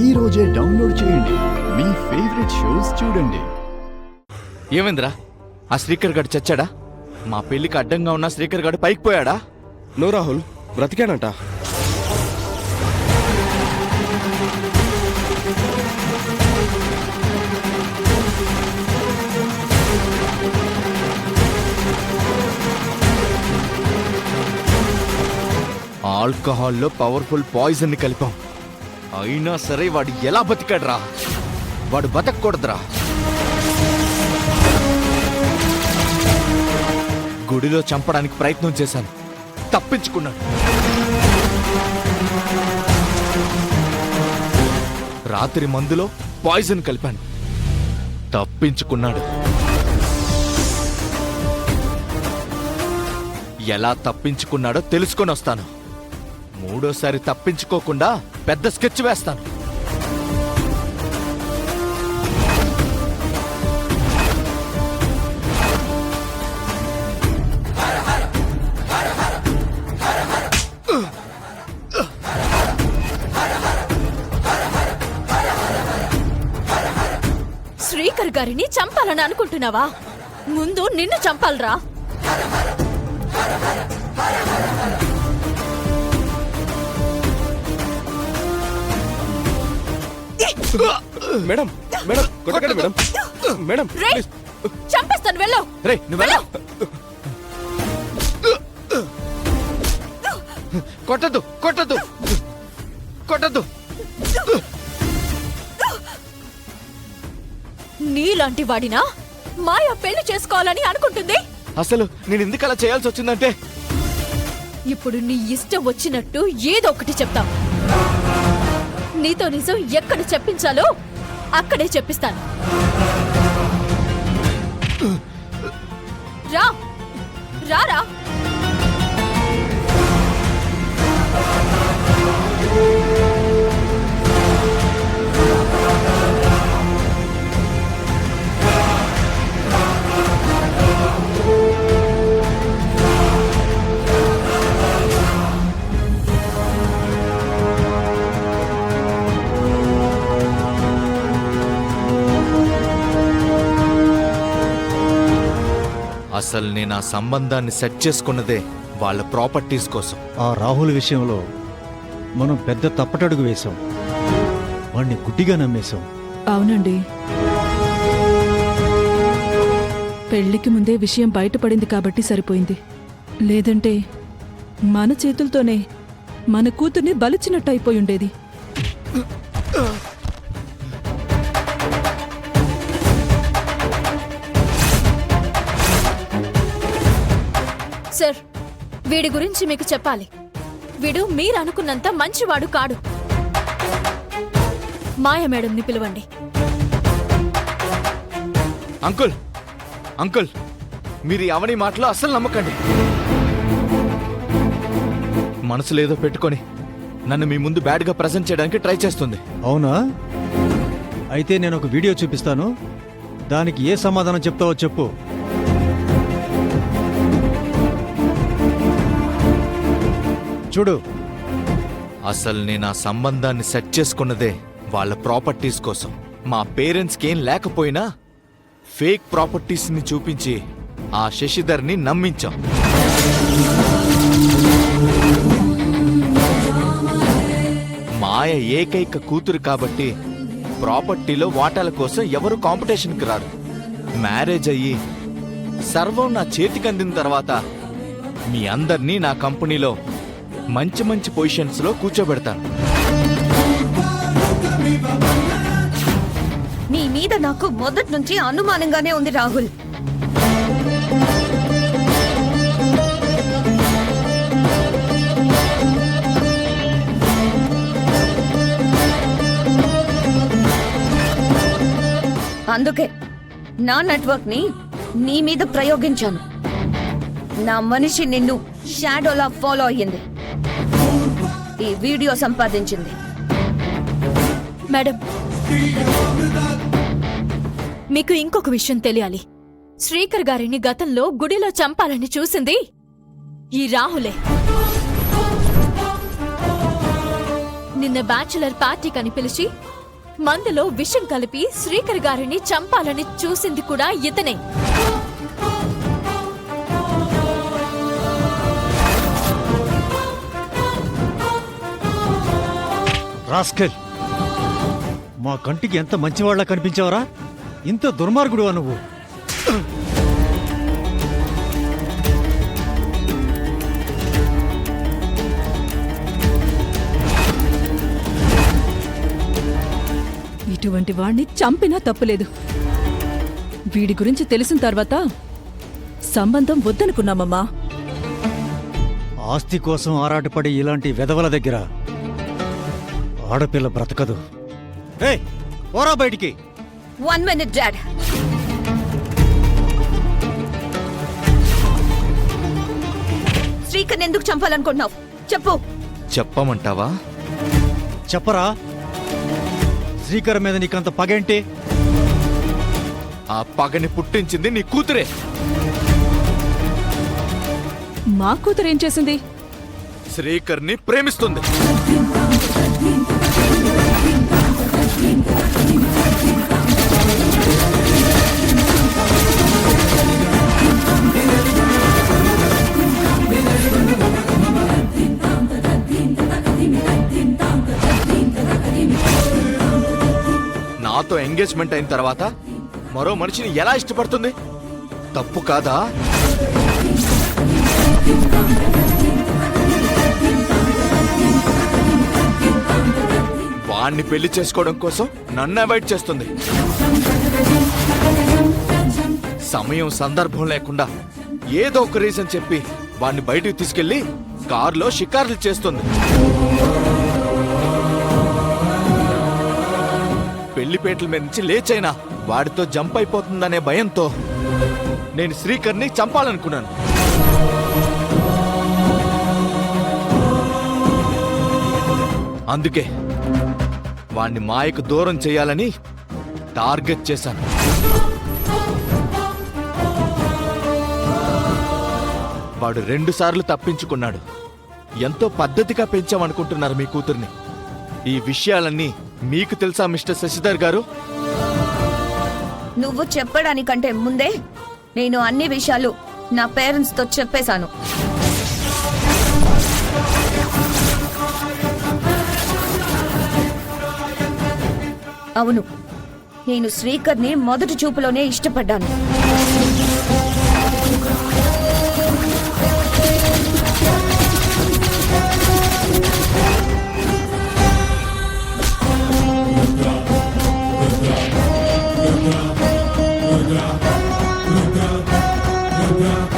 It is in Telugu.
ఈ రోజే డౌన్లోడ్ చేయండి. మీ ఫేవరెట్ షోస్ చూడండి. ఏమైందిరా? ఆ శ్రీకర్ గారు చచ్చాడా? మా పెళ్లికి అడ్డంగా ఉన్న శ్రీకర్ గారు పైకి పోయాడా? నో రాహుల్, బ్రతికానంట. ఆల్కహాల్లో పవర్ఫుల్ పాయిజన్ ని కలిపాం. అయినా సరే వాడు ఎలా బతికాడ్రా? వాడు బతకూడదురా. గుడిలో చంపడానికి ప్రయత్నం చేశాను, తప్పించుకున్నాడు. రాత్రి మందులో పాయిజన్ కలిపాను, తప్పించుకున్నాడు. ఎలా తప్పించుకున్నాడో తెలుసుకొని వస్తాను. మూడోసారి తప్పించుకోకుండా పెద్ద స్కెచ్ వేస్తాను. శ్రీకర్ గారిని చంపాలని అనుకుంటున్నావా? ముందు నిన్ను చంపాలరా. మేడం మేడం కొట్టకండి మేడం. Madam please. చంపేస్తాను, వెళ్ళు. రే నువ్వు వెళ్ళు. కొట్టద్దు కొట్టద్దు కొట్టద్దు. నీలాంటి వాడినా మాయ పెళ్లి చేసుకోవాలని అనుకుంటుంది? అసలు నేను ఎందుకు అలా చేయాల్సి వచ్చిందంటే, ఇప్పుడు నీ ఇష్టం వచ్చినట్టు ఏదో ఒకటి చెప్తావు. నీతో నిజం ఎక్కడ చెప్పించాలో అక్కడే చెప్పిస్తాను. రా రారా. అసలు నేను ఆ సంబంధాన్ని సెట్ చేసుకున్నదే వాళ్ళ ప్రాపర్టీస్ కోసం. ఆ రాహుల్ విషయంలో మనం పెద్ద తప్పటడుగు వేశాం. వాణ్ణి గుడ్డిగా నమ్మేశాం. అవునండి, పెళ్లికి ముందే విషయం బయటపడింది కాబట్టి సరిపోయింది. లేదంటే మన చేతులతోనే మన కూతుర్ని బలిచ్చినట్టు అయిపోయి ఉండేది. సార్, వీడి గురించి మీకు చెప్పాలి. వీడు మీరు అనుకున్నంత మంచివాడు కాడు. మాయ మేడంని పిలవండి. అంకుల్ అంకుల్, మీరు ఈ అవని మాటలో అస్సలు నమ్మకండి. మనసులేదో పెట్టుకొని నన్ను మీ ముందు బ్యాడ్గా ప్రజెంట్ చేయడానికి ట్రై చేస్తుంది. అవునా? అయితే నేను ఒక వీడియో చూపిస్తాను, దానికి ఏ సమాధానం చెప్తావో చెప్పు. చూడు. అసలు నేను ఆ సంబంధాన్ని సెట్ చేసుకున్నదే వాళ్ళ ప్రాపర్టీస్ కోసం. మా పేరెంట్స్కి ఏం లేకపోయినా ఫేక్ ప్రాపర్టీస్ ని చూపించి ఆ శశిధర్ని నమ్మించాం. మాయ ఏకైక కూతురు కాబట్టి ప్రాపర్టీలో వాటాల కోసం ఎవరు కాంపిటీషన్కి రారు. మ్యారేజ్ అయ్యి సర్వం నా చేతికి అందిన తర్వాత మీ అందర్నీ నా కంపెనీలో మంచి మంచి పొజిషన్స్ లో కూర్చోబెడతాను. నీ మీద నాకు మొదటి నుంచి అనుమానంగానే ఉంది రాహుల్. అందుకే నా నెట్వర్క్ ని నీ మీద ప్రయోగించాను. నా మనిషి నిన్ను షాడోలా ఫాలో అయ్యింది, ఈ వీడియో సంపాదించింది. మేడం, మీకు ఇంకొక విషయం తెలియాలి. శ్రీకర్ గారిని గతంలో గుడిలో చంపాలని చూసింది ఈ రాహులే. నిన్న బ్యాచులర్ పార్టీ కని పిలిచి మందులో విషం కలిపి శ్రీకర్ గారిని చంపాలని చూసింది కూడా ఇతనే. రాస్కెల్, మా కంటికి ఎంత మంచివాళ్లా కనిపించావరా? ఇంత దుర్మార్గుడువా నువ్వు? ఇటువంటి వాణ్ణి చంపినా తప్పులేదు. వీడి గురించి తెలిసిన తర్వాత సంబంధం వద్దనుకున్నామమ్మా. ఆస్తి కోసం ఆరాటపడి ఇలాంటి వెధవల దగ్గర ఆడపిల్ల బ్రతకదు. ఏయ్, పోరా బయటికి. 1 minute, డాడ్. శ్రీకర్ని ఎందుకు చంపాలనుకుంటున్నావు? చెప్పు. చెప్పమంటావా? చెప్పరా, శ్రీకర్ మీద నీకంత పగేంటి? ఆ పగని పుట్టించింది నీ కూతురే. మా కూతురేం చేసింది? శ్రీకర్ని ప్రేమిస్తుంది. నాతో ఎంగేజ్మెంట్ అయిన తర్వాత మరో మనిషిని ఎలా ఇష్టపడుతుంది? తప్పు కాదా? వాణ్ణి పెళ్లి చేసుకోవడం కోసం నన్ను అవాయిడ్ చేస్తుంది. సమయం సందర్భం లేకుండా ఏదో ఒక రీజన్ చెప్పి వాణ్ణి బయటికి తీసుకెళ్లి కారులో షికారులు చేస్తుంది. పెళ్లిపేటల మీద నుంచి లేచైనా వాడితో జంప్ అయిపోతుందనే భయంతో నేను శ్రీకర్ని చంపాలనుకున్నాను. అందుకే వాణ్ణి మాయకు దూరం చేయాలని టార్గెట్ చేశాను. వాడు 2 సార్లు తప్పించుకున్నాడు. ఎంతో పద్ధతిగా పెంచామనుకుంటున్నారు మీ కూతుర్ని. ఈ విషయాలన్నీ మీకు తెలుసా మిస్టర్ శశిధర్ గారు? నువ్వు చెప్పడానికంటే ముందే నేను అన్ని విషయాలు నా పేరెంట్స్ తో చెప్పేశాను. అవును, నేను శ్రీకర్ని మొదటి చూపులోనే ఇష్టపడ్డాను. Ruga.